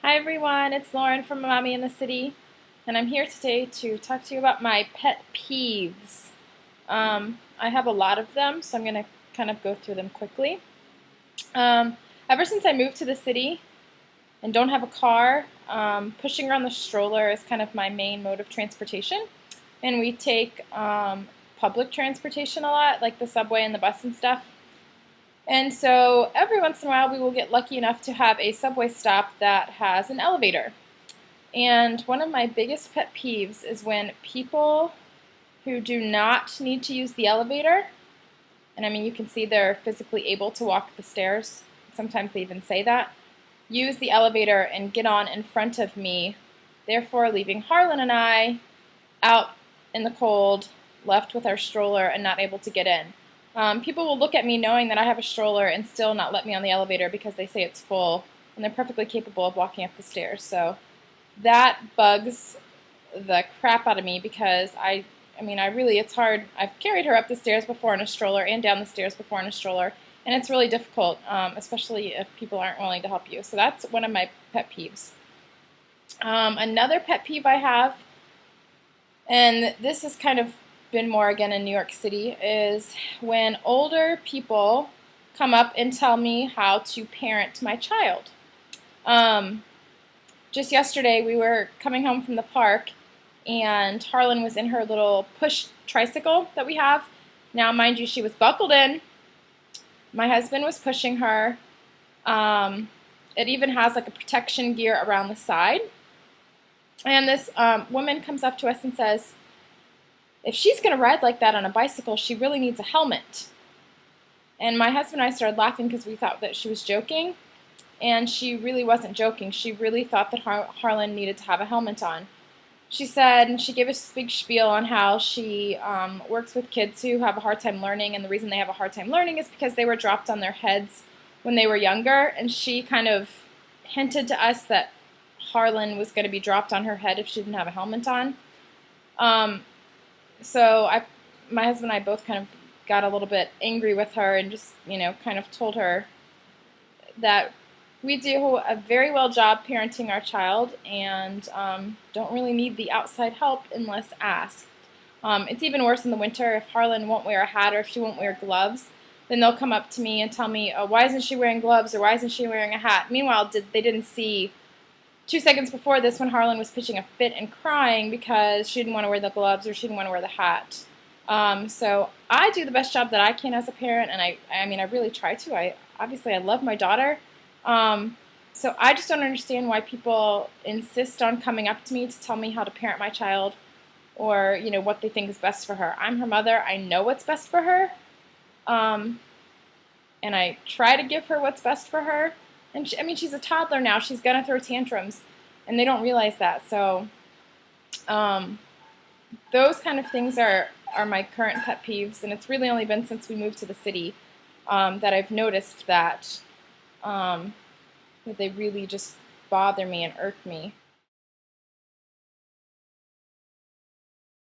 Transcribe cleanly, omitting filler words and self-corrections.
Hi everyone, it's Lauren from Mommy in the City, and I'm here today to talk to you about my pet peeves. I have a lot of them, so I'm going to kind of go through them quickly. Ever since I moved to the city and don't have a car, pushing around the stroller is kind of my main mode of transportation, and we take public transportation a lot, like the subway and the bus and stuff. And so every once in a while we will get lucky enough to have a subway stop that has an elevator. And one of my biggest pet peeves is when people who do not need to use the elevator, and I mean you can see they're physically able to walk the stairs, sometimes they even say that, use the elevator and get on in front of me, therefore leaving Harlan and I out in the cold, left with our stroller and not able to get in. People will look at me knowing that I have a stroller and still not let me on the elevator because they say it's full, and they're perfectly capable of walking up the stairs. So that bugs the crap out of me because I mean, it's hard. I've carried her up the stairs before in a stroller and down the stairs before in a stroller, and it's really difficult, especially if people aren't willing to help you. So that's one of my pet peeves. Another pet peeve I have, and this has kind of been more again in New York City, is when older people come up and tell me how to parent my child. Just yesterday we were coming home from the park and Harlan was in her little push tricycle that we have. Now mind you, she was buckled in. My husband was pushing her. It even has like a protection gear around the side. And this woman comes up to us and says, if she's going to ride like that on a bicycle, she really needs a helmet. And my husband and I started laughing because we thought that she was joking, and she really wasn't joking. She really thought that Harlan needed to have a helmet on. She said, and she gave us this big spiel on how she works with kids who have a hard time learning, and the reason they have a hard time learning is because they were dropped on their heads when they were younger, and she kind of hinted to us that Harlan was going to be dropped on her head if she didn't have a helmet on. So my husband and I both kind of got a little bit angry with her and just, kind of told her that we do a very well job parenting our child and don't really need the outside help unless asked. It's even worse in the winter. If Harlan won't wear a hat or if she won't wear gloves, then they'll come up to me and tell me, oh, why isn't she wearing gloves or why isn't she wearing a hat? Meanwhile, they didn't see 2 seconds before this when Harlan was pitching a fit and crying because she didn't want to wear the gloves or she didn't want to wear the hat. So I do the best job that I can as a parent, and I really try to. Obviously I love my daughter. So I just don't understand why people insist on coming up to me to tell me how to parent my child or, what they think is best for her. I'm her mother. I know what's best for her. And I try to give her what's best for her. And she's a toddler now. She's going to throw tantrums, and they don't realize that. So those kind of things are my current pet peeves, and it's really only been since we moved to the city that I've noticed that they really just bother me and irk me.